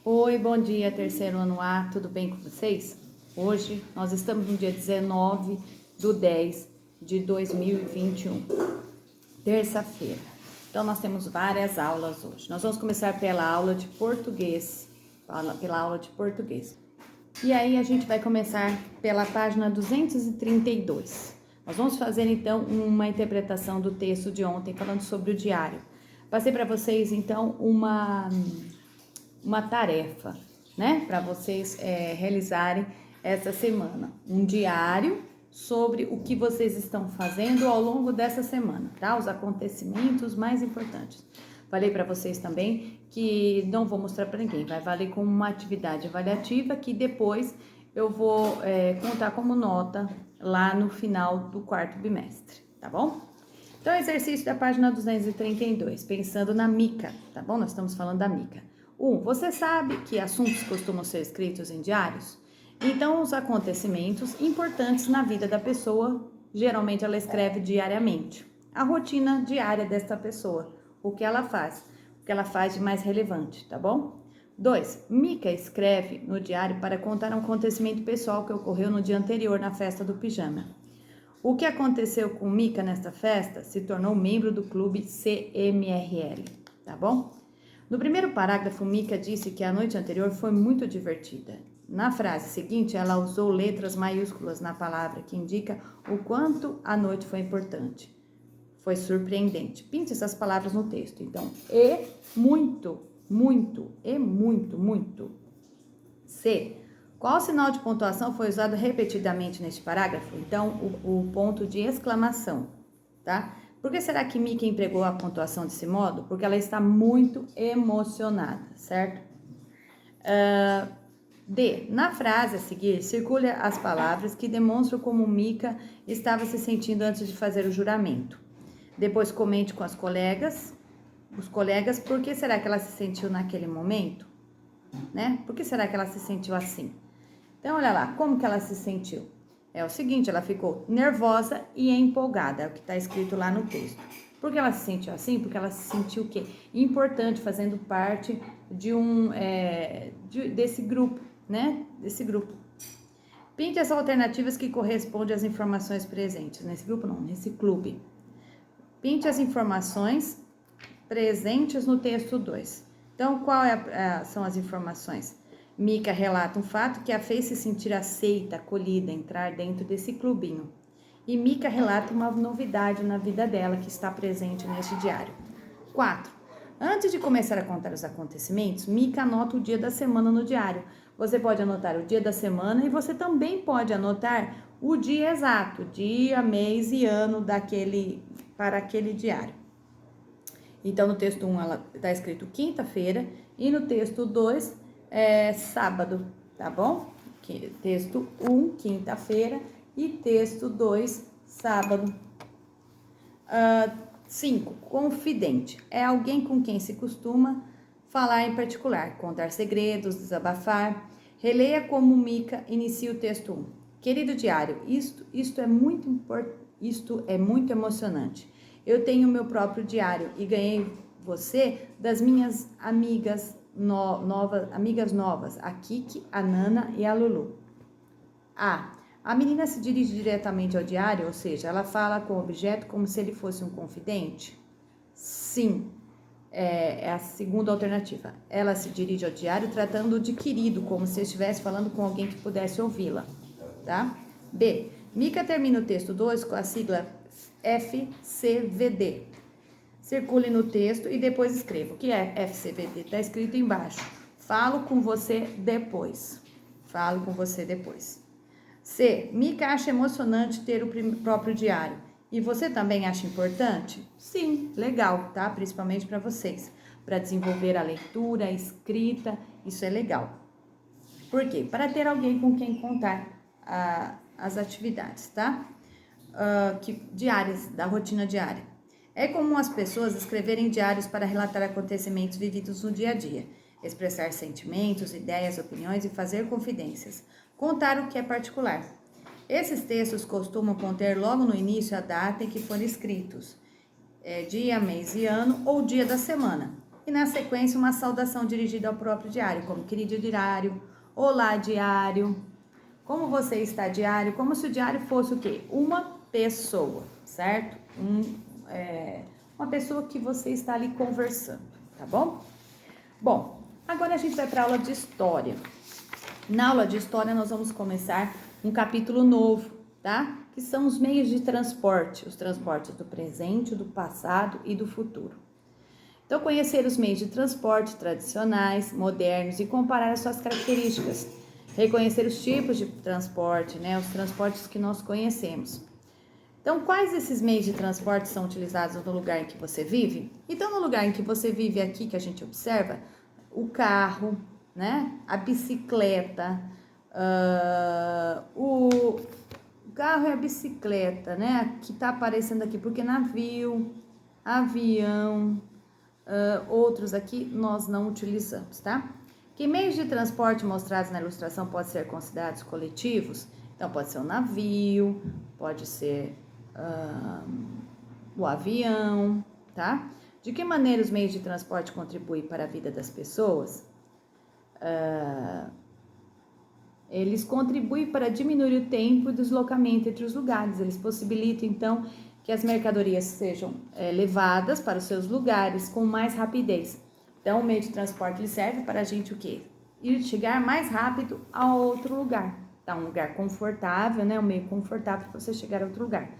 Oi, bom dia, terceiro ano A, tudo bem com vocês? Hoje nós estamos no dia 19/10/2021, terça-feira. Então nós temos várias aulas hoje. Nós vamos começar pela aula de português, E aí a gente vai começar pela página 232. Nós vamos fazer então uma interpretação do texto de ontem falando sobre o diário. Passei para vocês então uma tarefa, né, para vocês realizarem essa semana, um diário sobre o que vocês estão fazendo ao longo dessa semana, tá? Os acontecimentos mais importantes. Falei para vocês também que não vou mostrar para ninguém, vai valer como uma atividade avaliativa que depois eu vou contar como nota lá no final do quarto bimestre, tá bom? Então, exercício da página 232, pensando na mica, tá bom? Nós estamos falando da mica. Você sabe que assuntos costumam ser escritos em diários? Então, os acontecimentos importantes na vida da pessoa, geralmente ela escreve diariamente. A rotina diária desta pessoa, o que ela faz de mais relevante, tá bom? 2. Mica escreve no diário para contar um acontecimento pessoal que ocorreu no dia anterior na festa do pijama. O que aconteceu com Mica nesta festa se tornou membro do clube CMRL, tá bom? No primeiro parágrafo, Mica disse que a noite anterior foi muito divertida. Na frase seguinte, ela usou letras maiúsculas na palavra que indica o quanto a noite foi importante. Foi surpreendente. Pinte essas palavras no texto. Então, muito, muito, muito. C. Qual sinal de pontuação foi usado repetidamente neste parágrafo? Então, o ponto de exclamação, tá? Por que será que Mica empregou a pontuação desse modo? Porque ela está muito emocionada, certo? D. Na frase a seguir, circule as palavras que demonstram como Mica estava se sentindo antes de fazer o juramento. Depois comente com os colegas, por que será que ela se sentiu naquele momento? Né? Por que será que ela se sentiu assim? Então, olha lá, como que ela se sentiu? É o seguinte, ela ficou nervosa e empolgada, é o que está escrito lá no texto. Por que ela se sentiu assim? Porque ela se sentiu o quê? Importante, fazendo parte de desse grupo, né? Desse grupo. Pinte as alternativas que correspondem às informações presentes. Nesse grupo não, nesse clube. Pinte as informações presentes no texto 2. Então, são as informações? Mica relata um fato que a fez se sentir aceita, acolhida, entrar dentro desse clubinho. E Mica relata uma novidade na vida dela que está presente neste diário. 4. Antes de começar a contar os acontecimentos, Mica anota o dia da semana no diário. Você pode anotar o dia da semana e você também pode anotar o dia exato, dia, mês e ano para aquele diário. Então, no texto 1, ela está escrito quinta-feira e no texto 2, sábado, tá bom? Texto 1, quinta-feira e texto 2, sábado. 5. Confidente. É alguém com quem se costuma falar em particular, contar segredos, desabafar. Releia como Mica inicia o texto 1. Querido diário, isto é muito emocionante. Eu tenho meu próprio diário e ganhei você das minhas amigas novas, a Kiki, a Nana e a Lulu. A menina se dirige diretamente ao diário, ou seja, ela fala com o objeto como se ele fosse um confidente? Sim, é a segunda alternativa. Ela se dirige ao diário tratando de querido, como se estivesse falando com alguém que pudesse ouvi-la, tá? B. Mica termina o texto 2 com a sigla FCVD. Circule no texto e depois escreva. O que é FCVD? Está escrito embaixo. Falo com você depois. C. Mica acha emocionante ter o próprio diário. E você também acha importante? Sim, legal, tá? Principalmente para vocês. Para desenvolver a leitura, a escrita, isso é legal. Por quê? Para ter alguém com quem contar as atividades, tá? Diárias, da rotina diária. É comum as pessoas escreverem diários para relatar acontecimentos vividos no dia a dia, expressar sentimentos, ideias, opiniões e fazer confidências, contar o que é particular. Esses textos costumam conter logo no início a data em que foram escritos, dia, mês e ano ou dia da semana. e na sequência uma saudação dirigida ao próprio diário, como querido diário, olá diário, como você está diário, como se o diário fosse o quê? Uma pessoa, certo? Uma pessoa que você está ali conversando, tá bom? Bom, agora a gente vai para a aula de história. Na aula de história nós vamos começar um capítulo novo, tá? Que são os meios de transporte, os transportes do presente, do passado e do futuro. Então, conhecer os meios de transporte tradicionais, modernos e comparar as suas características. Reconhecer os tipos de transporte, né? Os transportes que nós conhecemos. Então, quais desses meios de transporte são utilizados no lugar em que você vive? Então, no lugar em que você vive aqui, que a gente observa, o carro, né? A bicicleta, o carro e a bicicleta, né? Que tá aparecendo aqui, porque navio, avião, outros aqui nós não utilizamos, tá? Que meios de transporte mostrados na ilustração podem ser considerados coletivos? Então, pode ser o navio, pode ser o avião, tá? De que maneira os meios de transporte contribuem para a vida das pessoas? Eles contribuem para diminuir o tempo de deslocamento entre os lugares. Eles possibilitam, então, que as mercadorias sejam levadas para os seus lugares com mais rapidez. Então, o meio de transporte ele serve para a gente o quê? Ir chegar mais rápido a outro lugar. Tá? Um lugar confortável, né? Um meio confortável para você chegar a outro lugar.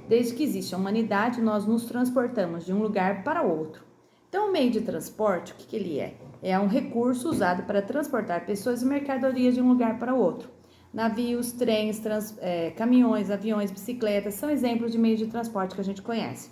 Desde que existe a humanidade, nós nos transportamos de um lugar para outro. Então, o meio de transporte, o que ele é? É um recurso usado para transportar pessoas e mercadorias de um lugar para outro. Navios, trens, caminhões, aviões, bicicletas são exemplos de meios de transporte que a gente conhece.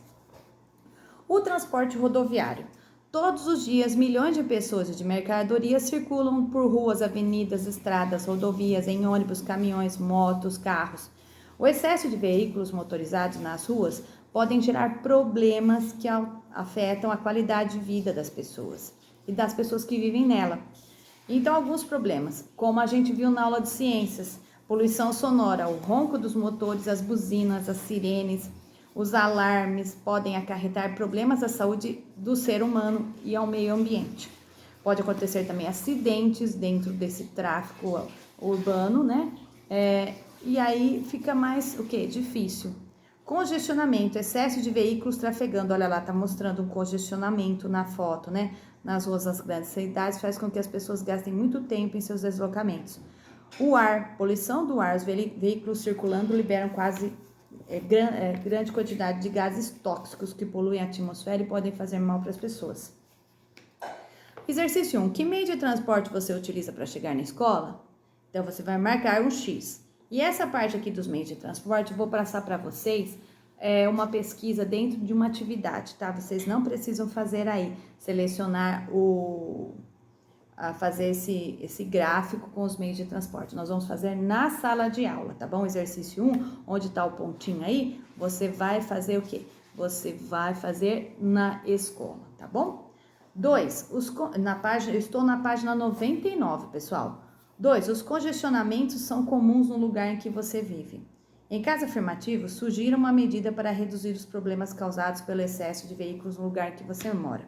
O transporte rodoviário. Todos os dias, milhões de pessoas e de mercadorias circulam por ruas, avenidas, estradas, rodovias, em ônibus, caminhões, motos, carros. O excesso de veículos motorizados nas ruas podem gerar problemas que afetam a qualidade de vida das pessoas e das pessoas que vivem nela. Então, alguns problemas, como a gente viu na aula de ciências, poluição sonora, o ronco dos motores, as buzinas, as sirenes, os alarmes podem acarretar problemas à saúde do ser humano e ao meio ambiente. Pode acontecer também acidentes dentro desse tráfego urbano, né? E aí fica mais o que? Difícil. Congestionamento, excesso de veículos trafegando. Olha lá, tá mostrando um congestionamento na foto, né? Nas ruas das grandes cidades, faz com que as pessoas gastem muito tempo em seus deslocamentos. O ar, poluição do ar, os veículos circulando liberam quase grande quantidade de gases tóxicos que poluem a atmosfera e podem fazer mal para as pessoas. Exercício 1. Que meio de transporte você utiliza para chegar na escola? Então, você vai marcar um X. E essa parte aqui dos meios de transporte, eu vou passar para vocês uma pesquisa dentro de uma atividade, tá? Vocês não precisam fazer aí, selecionar fazer esse gráfico com os meios de transporte. Nós vamos fazer na sala de aula, tá bom? Exercício 1, onde tá o pontinho aí, você vai fazer o quê? Você vai fazer na escola, tá bom? 2, eu estou na página 99, pessoal. 2, os congestionamentos são comuns no lugar em que você vive. Em caso afirmativo, sugira uma medida para reduzir os problemas causados pelo excesso de veículos no lugar em que você mora.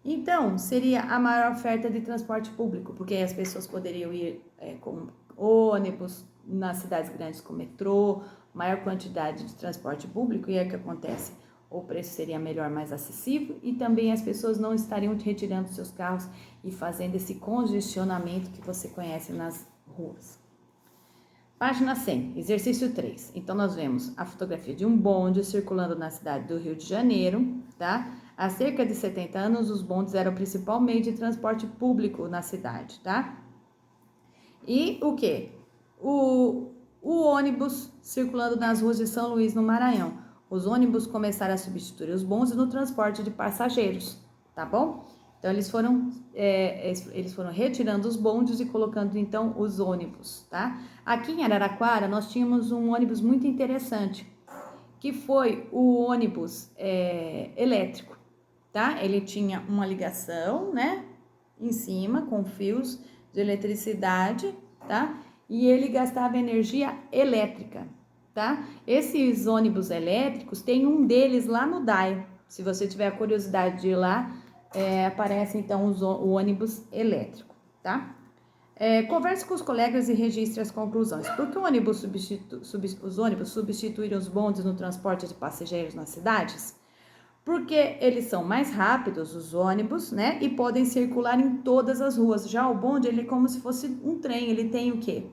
Então, seria a maior oferta de transporte público, porque as pessoas poderiam ir com ônibus, nas cidades grandes com metrô, maior quantidade de transporte público, e é o que acontece. O preço seria melhor, mais acessível, e também as pessoas não estariam retirando seus carros e fazendo esse congestionamento que você conhece nas ruas. Página 100, exercício 3. Então, nós vemos a fotografia de um bonde circulando na cidade do Rio de Janeiro, tá? Há cerca de 70 anos, os bondes eram o principal meio de transporte público na cidade, tá? E o quê? O ônibus circulando nas ruas de São Luís, no Maranhão. Os ônibus começaram a substituir os bondes no transporte de passageiros, tá bom? Então, eles foram retirando os bondes e colocando, então, os ônibus, tá? Aqui em Araraquara, nós tínhamos um ônibus muito interessante, que foi o ônibus elétrico, tá? Ele tinha uma ligação, né? Em cima, com fios de eletricidade, tá? E ele gastava energia elétrica, tá? Esses ônibus elétricos, tem um deles lá no DAI. Se você tiver a curiosidade de ir lá, aparece então o ônibus elétrico, tá? Converse com os colegas e registre as conclusões. Por que os ônibus substituíram os bondes no transporte de passageiros nas cidades? Porque eles são mais rápidos, os ônibus, né? E podem circular em todas as ruas. Já o bonde, ele é como se fosse um trem. Ele tem o quê?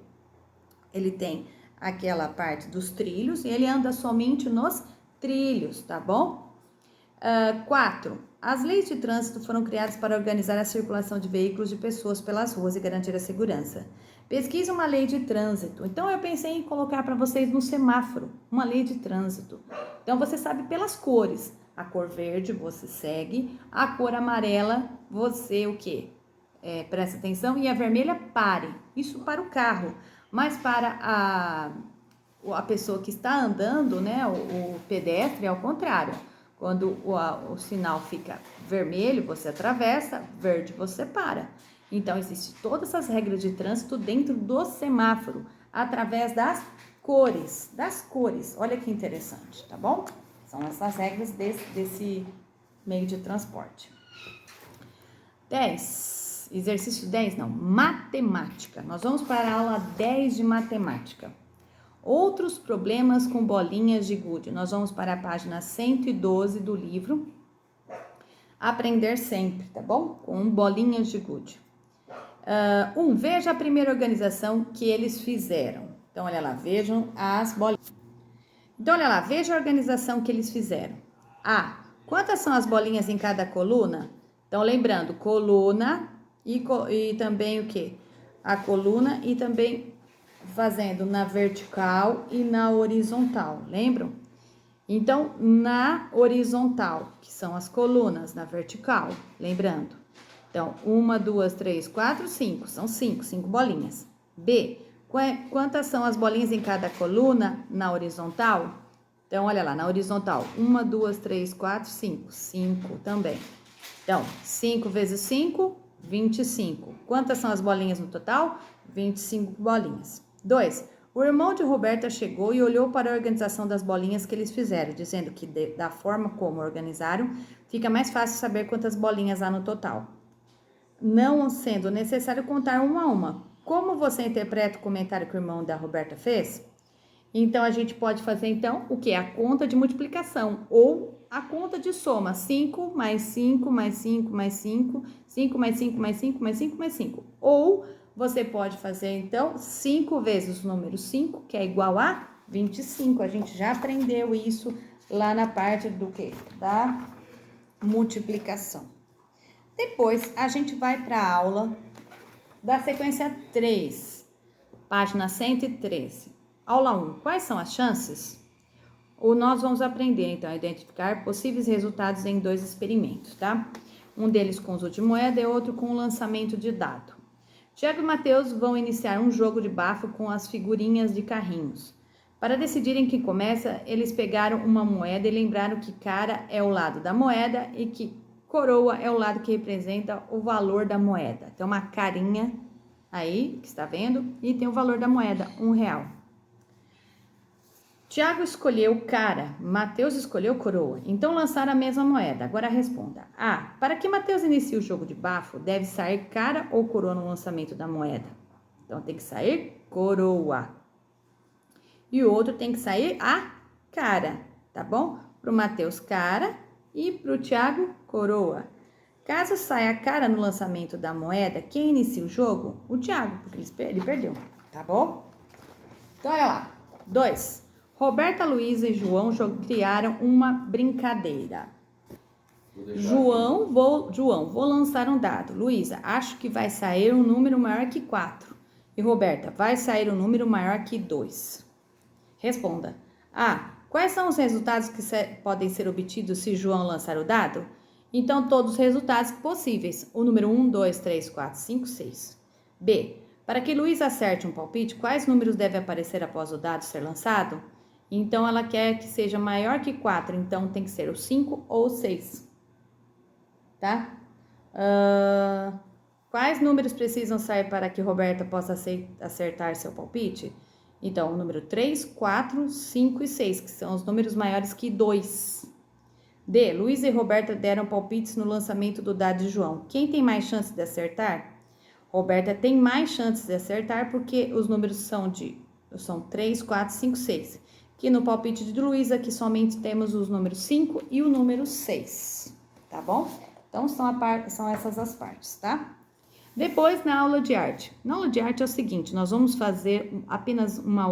Ele tem aquela parte dos trilhos e ele anda somente nos trilhos, tá bom? 4. As leis de trânsito foram criadas para organizar a circulação de veículos de pessoas pelas ruas e garantir a segurança. Pesquise uma lei de trânsito. Então, eu pensei em colocar para vocês no semáforo uma lei de trânsito. Então, você sabe pelas cores. A cor verde você segue, a cor amarela você o quê? Presta atenção. E a vermelha pare. Isso para o carro. Mas para a pessoa que está andando, né, o pedestre, é ao contrário. Quando o sinal fica vermelho, você atravessa, verde, você para. Então, existem todas essas regras de trânsito dentro do semáforo, através das cores. Olha que interessante, tá bom? São essas regras desse meio de transporte. 10. Exercício 10, não. Matemática. Nós vamos para a aula 10 de matemática. Outros problemas com bolinhas de gude. Nós vamos para a página 112 do livro. Aprender sempre, tá bom? Com bolinhas de gude. 1. Veja a primeira organização que eles fizeram. Então, olha lá, vejam as bolinhas. Então, olha lá, veja a organização que eles fizeram. A. Quantas são as bolinhas em cada coluna? Então, lembrando, coluna e também o quê? A coluna e também fazendo na vertical e na horizontal, lembram? Então, na horizontal, que são as colunas, na vertical, lembrando. Então, 1, 2, 3, 4, 5, são 5 bolinhas. B, quantas são as bolinhas em cada coluna na horizontal? Então, olha lá, na horizontal, 1, 2, 3, 4, 5, 5 também. Então, 5 vezes 5, 25. Quantas são as bolinhas no total? 25 bolinhas. 2. O irmão de Roberta chegou e olhou para a organização das bolinhas que eles fizeram, dizendo que da forma como organizaram, fica mais fácil saber quantas bolinhas há no total. Não sendo necessário contar uma a uma. Como você interpreta o comentário que o irmão da Roberta fez? Então, a gente pode fazer, então, o que? A conta de multiplicação ou a conta de soma. 5 mais 5 mais 5 mais 5, 5 mais 5 mais 5 mais 5 mais 5. Ou você pode fazer, então, 5 vezes o número 5, que é igual a 25. A gente já aprendeu isso lá na parte do quê? Da multiplicação. Depois, a gente vai para a aula da sequência 3, página 113. Aula 1. Quais são as chances? Nós vamos aprender, então, a identificar possíveis resultados em 2 experimentos, tá? Um deles com uso de moeda e outro com o lançamento de dado. Tiago e Matheus vão iniciar um jogo de bafo com as figurinhas de carrinhos. Para decidirem quem começa, eles pegaram uma moeda e lembraram que cara é o lado da moeda e que coroa é o lado que representa o valor da moeda. Tem uma carinha aí, que está vendo, e tem o valor da moeda, R$1. Tiago escolheu cara, Matheus escolheu coroa. Então lançaram a mesma moeda. Agora responda. A. Para que Matheus inicie o jogo de bafo, deve sair cara ou coroa no lançamento da moeda? Então tem que sair coroa. E o outro tem que sair a cara, tá bom? Para o Matheus, cara, e para o Tiago, coroa. Caso saia a cara no lançamento da moeda, quem inicia o jogo? O Tiago, porque ele perdeu, tá bom? Então, olha lá. 2. Roberta, Luísa e João criaram uma brincadeira. João, vou lançar um dado. Luísa, acho que vai sair um número maior que 4. E Roberta, vai sair um número maior que 2. Responda. A. Quais são os resultados que podem ser obtidos se João lançar o dado? Então, todos os resultados possíveis. O número 1, 2, 3, 4, 5, 6. B. Para que Luísa acerte um palpite, quais números devem aparecer após o dado ser lançado? Então, ela quer que seja maior que 4, então tem que ser o 5 ou o 6. Tá? Quais números precisam sair para que Roberta possa acertar seu palpite? Então, o número 3, 4, 5 e 6, que são os números maiores que 2. D. Luísa e Roberta deram palpites no lançamento do dado de João. Quem tem mais chance de acertar? Roberta tem mais chances de acertar porque os números são 3, 4, 5, 6. Que no palpite de Luísa, aqui somente temos os números 5 e o número 6, tá bom? Então, são essas as partes, tá? Depois, na aula de arte. Na aula de arte é o seguinte, nós vamos fazer apenas uma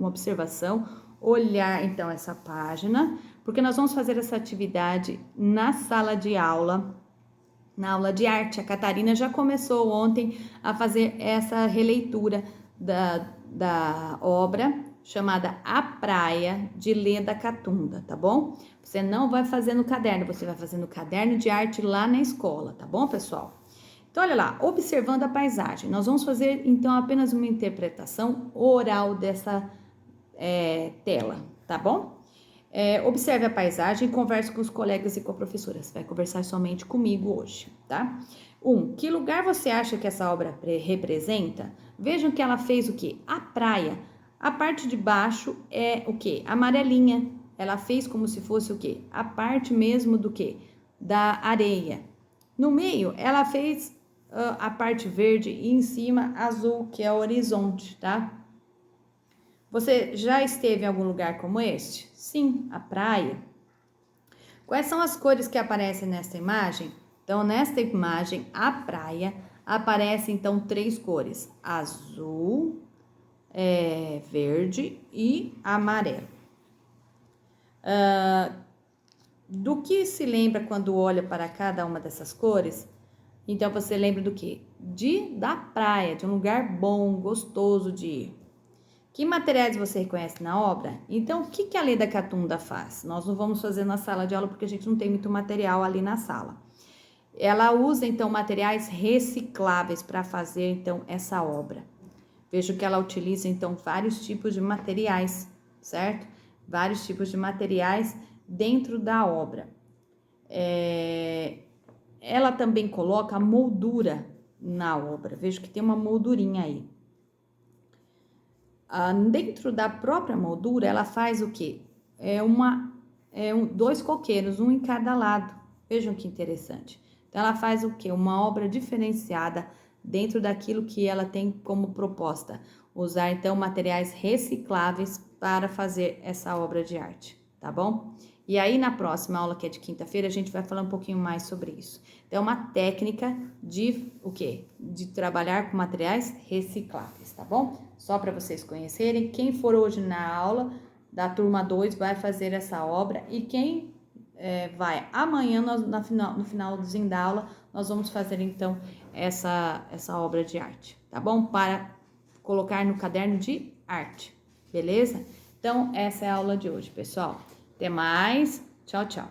observação, olhar, então, essa página, porque nós vamos fazer essa atividade na sala de aula, na aula de arte. A Catarina já começou ontem a fazer essa releitura da obra chamada A Praia, de Leda Catunda, tá bom? Você não vai fazer no caderno, você vai fazer no caderno de arte lá na escola, tá bom, pessoal? Então, olha lá, observando a paisagem. Nós vamos fazer, então, apenas uma interpretação oral dessa tela, tá bom? Observe a paisagem e converse com os colegas e com a professora. Você vai conversar somente comigo hoje, tá? 1. Que lugar você acha que essa obra representa? Vejam que ela fez o quê? A praia. A parte de baixo é o quê? Amarelinha. Ela fez como se fosse o quê? A parte mesmo do quê? Da areia. No meio, ela fez a parte verde e em cima azul, que é o horizonte, tá? Você já esteve em algum lugar como este? Sim, a praia. Quais são as cores que aparecem nesta imagem? Então, nesta imagem, a praia, aparece então 3 cores: azul, verde e amarelo. Do que se lembra quando olha para cada uma dessas cores? Então, você lembra do quê? Da praia, de um lugar bom, gostoso de ir. Que materiais você reconhece na obra? Então, o que a Leda Catunda faz? Nós não vamos fazer na sala de aula porque a gente não tem muito material ali na sala. Ela usa, então, materiais recicláveis para fazer, então, essa obra. Vejo que ela utiliza, então, vários tipos de materiais, certo? Vários tipos de materiais dentro da obra. Ela também coloca a moldura na obra. Vejo que tem uma moldurinha aí. Dentro da própria moldura, ela faz o quê? 2 coqueiros, um em cada lado. Vejam que interessante. Então, ela faz o quê? Uma obra diferenciada dentro daquilo que ela tem como proposta. Usar, então, materiais recicláveis para fazer essa obra de arte, tá bom? E aí, na próxima aula, que é de quinta-feira, a gente vai falar um pouquinho mais sobre isso. Então, é uma técnica de o quê? De trabalhar com materiais recicláveis, tá bom? Só para vocês conhecerem, quem for hoje na aula da turma 2 vai fazer essa obra e quem vai amanhã, no finalzinho da aula, nós vamos fazer então essa obra de arte, tá bom? Para colocar no caderno de arte, beleza? Então, essa é a aula de hoje, pessoal. Até mais, tchau, tchau.